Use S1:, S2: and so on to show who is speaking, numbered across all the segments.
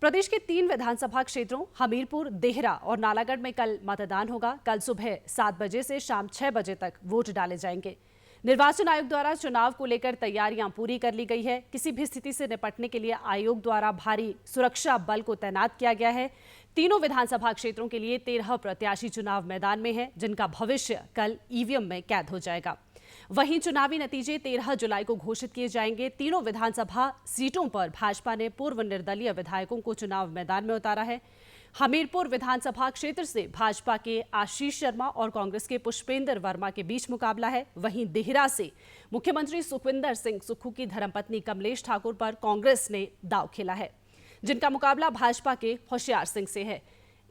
S1: प्रदेश के 3 विधानसभा क्षेत्रों हमीरपुर, देहरा और नालागढ़ में कल मतदान होगा। कल सुबह 7 बजे से शाम 6 बजे तक वोट डाले जाएंगे। निर्वाचन आयोग द्वारा चुनाव को लेकर तैयारियां पूरी कर ली गई है। किसी भी स्थिति से निपटने के लिए आयोग द्वारा भारी सुरक्षा बल को तैनात किया गया है। तीनों विधानसभा क्षेत्रों के लिए 13 प्रत्याशी चुनाव मैदान में हैं, जिनका भविष्य कल ईवीएम में कैद हो जाएगा। वहीं चुनावी नतीजे 13 जुलाई को घोषित किए जाएंगे। तीनों विधानसभा सीटों पर भाजपा ने पूर्व निर्दलीय विधायकों को चुनाव मैदान में उतारा है। हमीरपुर विधानसभा क्षेत्र से भाजपा के आशीष शर्मा और कांग्रेस के पुष्पेंद्र वर्मा के बीच मुकाबला है। वहीं देहरा से मुख्यमंत्री सुखविंदर सिंह सुक्खू की धर्मपत्नी कमलेश ठाकुर पर कांग्रेस ने दांव खेला है, जिनका मुकाबला भाजपा के होशियार सिंह से है।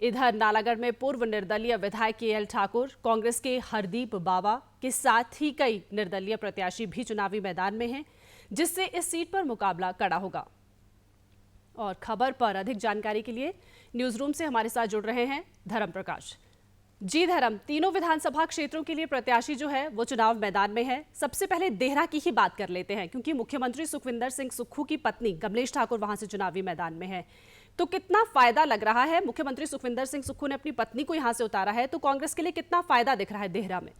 S1: इधर नालागढ़ में पूर्व निर्दलीय विधायक केएल ठाकुर, कांग्रेस के हरदीप बावा के साथ ही कई निर्दलीय प्रत्याशी भी चुनावी मैदान में हैं, जिससे इस सीट पर मुकाबला कड़ा होगा। और खबर पर अधिक जानकारी के लिए न्यूज रूम से हमारे साथ जुड़ रहे हैं धर्म प्रकाश। जी धर्म, तीनों विधानसभा क्षेत्रों के लिए प्रत्याशी जो है वो चुनाव मैदान में है। सबसे पहले देहरा की ही बात कर लेते हैं, क्योंकि मुख्यमंत्री सुखविंदर सिंह सुक्खू की पत्नी कमलेश ठाकुर वहां से चुनावी मैदान में है। तो कितना फायदा लग रहा है? मुख्यमंत्री सुखविंदर सिंह सुक्खू ने अपनी पत्नी को यहां से उतारा है, तो कांग्रेस के लिए कितना फायदा दिख रहा है देहरा में?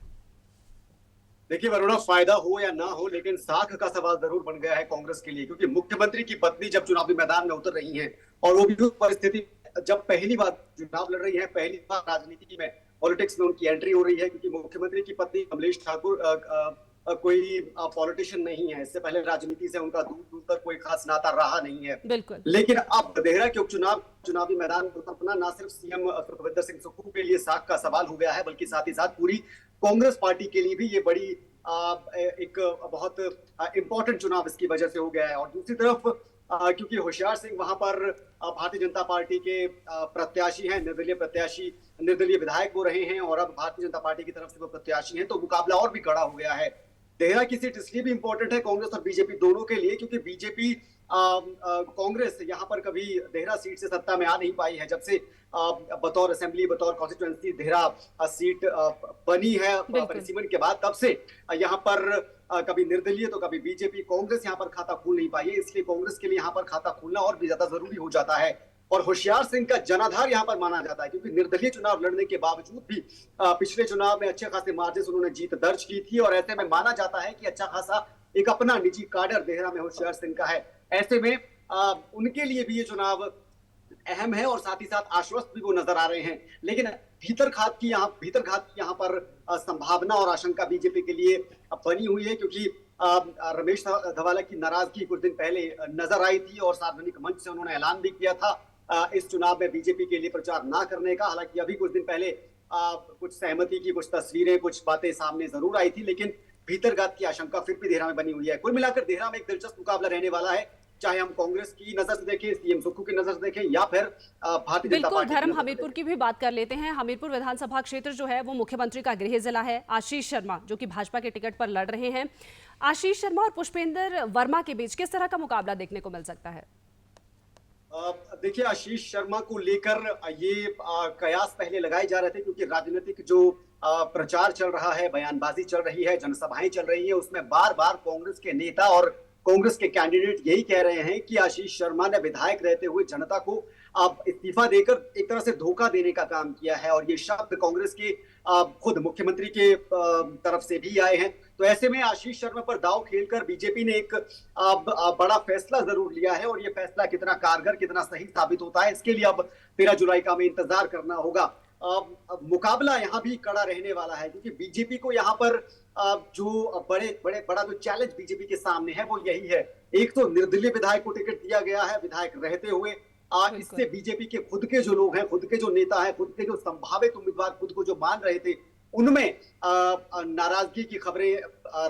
S2: देखिए वरुणा, फायदा हो या ना हो, लेकिन साख का सवाल जरूर बन गया है कांग्रेस के लिए, क्योंकि मुख्यमंत्री की पत्नी जब चुनावी मैदान में उतर रही हैं और वो भी उस परिस्थिति जब पहली बार चुनाव लड़ रही है, पहली बार राजनीति में, पॉलिटिक्स में उनकी एंट्री हो रही है, क्योंकि मुख्यमंत्री की पत्नी कमलेश ठाकुर कोई पॉलिटिशियन नहीं है। इससे पहले राजनीति से उनका दूर दूर तक कोई खास नाता रहा नहीं है।
S1: बिल्कुल।
S2: लेकिन अब देहरा के उपचुनाव चुनावी मैदान में उतरना ना सिर्फ सीएम सुखविंदर सिंह सुक्खू के लिए साख का सवाल हो गया है, बल्कि साथ ही साथ पूरी कांग्रेस पार्टी के लिए भी ये बड़ी एक बहुत इंपॉर्टेंट चुनाव इसकी वजह से हो गया है। और दूसरी तरफ क्योंकि होशियार सिंह वहां पर भारतीय जनता पार्टी के प्रत्याशी हैं, निर्दलीय प्रत्याशी, निर्दलीय विधायक वो रहे हैं और अब भारतीय जनता पार्टी की तरफ से वो प्रत्याशी हैं, तो मुकाबला और भी कड़ा हो गया है। देहरा की सीट इसलिए भी इंपॉर्टेंट है कांग्रेस और बीजेपी दोनों के लिए, क्योंकि बीजेपी कांग्रेस यहाँ पर कभी देहरा सीट से सत्ता में आ नहीं पाई है। जब से बतौर असेंबली, बतौर कॉन्स्टिट्यूएंसी देहरा सीट बनी है परिसीमन के बाद, तब से यहाँ पर कभी निर्दलीय तो कभी बीजेपी, कांग्रेस यहाँ पर खाता खोल नहीं पाई है। इसलिए कांग्रेस के लिए यहाँ पर खाता खोलना और भी ज्यादा जरूरी हो जाता है। और होशियार सिंह का जनाधार यहाँ पर माना जाता है, क्योंकि निर्दलीय चुनाव लड़ने के बावजूद भी पिछले चुनाव में अच्छे खासे मार्जिन उन्होंने जीत दर्ज की थी और ऐसे में माना जाता है कि अच्छा खासा एक अपना निजी काडर देहरा में होशियार सिंह का है। ऐसे में उनके लिए भी ये चुनाव अहम है और साथ ही साथ आश्वस्त भी वो नजर आ रहे हैं। लेकिन भीतरघात की यहाँ पर संभावना और आशंका बीजेपी के लिए बनी हुई है, क्योंकि रमेश धवाला की नाराजगी कुछ दिन पहले नजर आई थी और सार्वजनिक मंच से उन्होंने ऐलान भी किया था इस चुनाव में बीजेपी के लिए प्रचार ना करने का। हालांकि अभी कुछ दिन पहले कुछ सहमति की कुछ तस्वीरें, कुछ बातें सामने जरूर आई थी, लेकिन भीतरघात की आशंका फिर भी देहरा में बनी हुई है। कुल मिलाकर देहरा में एक दिलचस्प मुकाबला रहने वाला है, चाहे हम कांग्रेस की नजर से देखें, सीएम सुक्खू की नजर से देखें, या फिर भारतीय जनता पार्टी।
S1: धर्म, हमीरपुर की भी बात कर लेते हैं। हमीरपुर विधानसभा क्षेत्र जो है वो मुख्यमंत्री का गृह जिला है। आशीष शर्मा जो कि भाजपा के टिकट पर लड़ रहे हैं, आशीष शर्मा और पुष्पेंद्र वर्मा के बीच किस तरह का मुकाबला देखने को मिल सकता है?
S2: देखिए, आशीष शर्मा को लेकर ये कयास पहले लगाए जा रहे थे, क्योंकि राजनीतिक जो प्रचार चल रहा है, बयानबाजी चल रही है, जनसभाएं चल रही है, उसमें बार बार कांग्रेस के नेता और कांग्रेस के कैंडिडेट यही कह रहे हैं कि आशीष शर्मा ने विधायक रहते हुए जनता को अब इस्तीफा देकर एक तरह से धोखा देने का काम किया है। और ये शब्द कांग्रेस के खुद मुख्यमंत्री के तरफ से भी आए हैं। तो ऐसे में आशीष शर्मा पर दांव खेलकर बीजेपी ने एक बड़ा फैसला जरूर लिया है, और ये फैसला कितना कारगर, कितना सही साबित होता है, इसके लिए अब 13 जुलाई का हमें इंतजार करना होगा। मुकाबला यहाँ भी कड़ा रहने वाला है, क्योंकि बीजेपी को यहाँ पर जो बड़ा जो चैलेंज बीजेपी के सामने है वो यही है। एक तो निर्दलीय विधायक को टिकट दिया गया है, विधायक रहते हुए इससे बीजेपी के खुद के जो लोग हैं, खुद के जो नेता हैं, खुद के जो संभावित उम्मीदवार खुद को जो मान रहे थे, उनमें नाराजगी की खबरें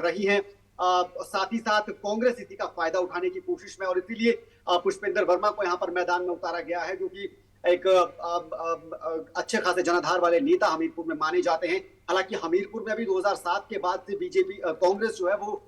S2: रही हैं। साथ ही साथ कांग्रेस इसी का फायदा उठाने की कोशिश में, और इसीलिए पुष्पेंद्र वर्मा को यहाँ पर मैदान में उतारा गया है, जो कि एक अच्छे खासे जनाधार वाले नेता हमीरपुर में माने जाते हैं। हालांकि हमीरपुर में भी 2007 के बाद से बीजेपी कांग्रेस जो है वो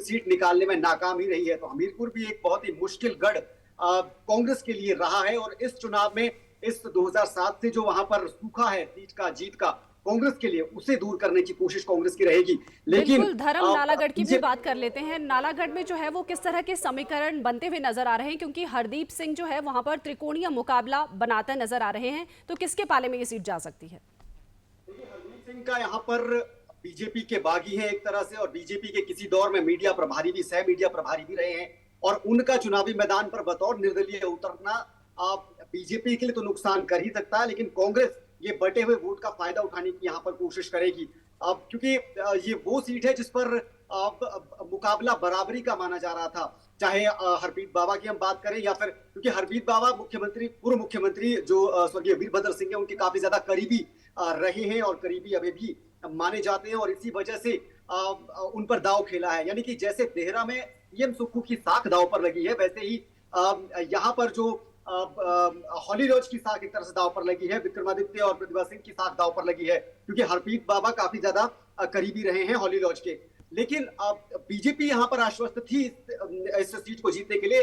S2: सीट निकालने में नाकाम ही रही है। तो हमीरपुर भी एक बहुत ही मुश्किल गढ़ कांग्रेस के लिए रहा है, और इस चुनाव में इस 2007 से जो वहां पर सूखा है सीट का, जीत का, कांग्रेस के लिए उसे दूर करने की कोशिश कांग्रेस की रहेगी। लेकिन
S1: बिल्कुल धर्म, नालागढ़ की भी बात कर लेते हैं। नालागढ़ में जो है वो किस तरह के समीकरण बनते हुए नजर आ रहे हैं, क्योंकि हरदीप सिंह जो है वहां पर त्रिकोणीय मुकाबला बनाते नजर आ रहे हैं, तो किसके पाले में ये सीट जा सकती है?
S2: हरदीप सिंह का यहाँ पर बीजेपी के बागी है एक तरह से, और बीजेपी के किसी दौर में मीडिया प्रभारी भी, सह मीडिया प्रभारी भी रहे हैं, और उनका चुनावी मैदान पर बतौर निर्दलीय उतरना बीजेपी के लिए तो नुकसान कर ही सकता है, लेकिन कांग्रेस ये बटे हुए वोट का फायदा उठाने की यहाँ पर कोशिश करेगी। अब क्योंकि ये वो सीट है जिस पर मुकाबला बराबरी का माना जा रहा था, चाहे हरप्रीत बाबा की हम बात करें या फिर, क्योंकि हरप्रीत बाबा पूर्व मुख्यमंत्री जो स्वर्गीय वीरभद्र सिंह है उनके काफी ज्यादा करीबी रहे हैं और करीबी अभी भी माने जाते हैं, और इसी वजह से उन पर दाव खेला है। यानी कि जैसे देहरा में सीएम सुक्खू की साख दाव पर लगी है, वैसे ही यहाँ पर जो हॉली लॉज की साख एक तरह से दाव पर लगी है, विक्रमादित्य और प्रतिभा सिंह की साख दाव पर लगी है, क्योंकि हरप्रीत बाबा काफी ज्यादा करीबी रहे हैं हॉली लॉज के। लेकिन बीजेपी यहाँ पर आश्वस्त थी इस सीट को जीतने के लिए।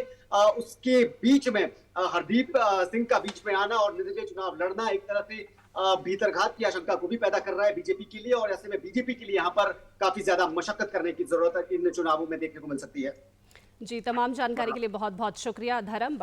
S2: उसके बीच में हरदीप सिंह का बीच में आना और निर्दलीय चुनाव लड़ना एक तरह से भीतरघात की आशंका को भी पैदा कर रहा है बीजेपी के लिए, और ऐसे में बीजेपी के लिए यहाँ पर काफी ज्यादा मशक्कत करने की जरूरत है इन चुनावों में देखने को मिल सकती है।
S1: जी, तमाम जानकारी के लिए बहुत बहुत शुक्रिया धर्म।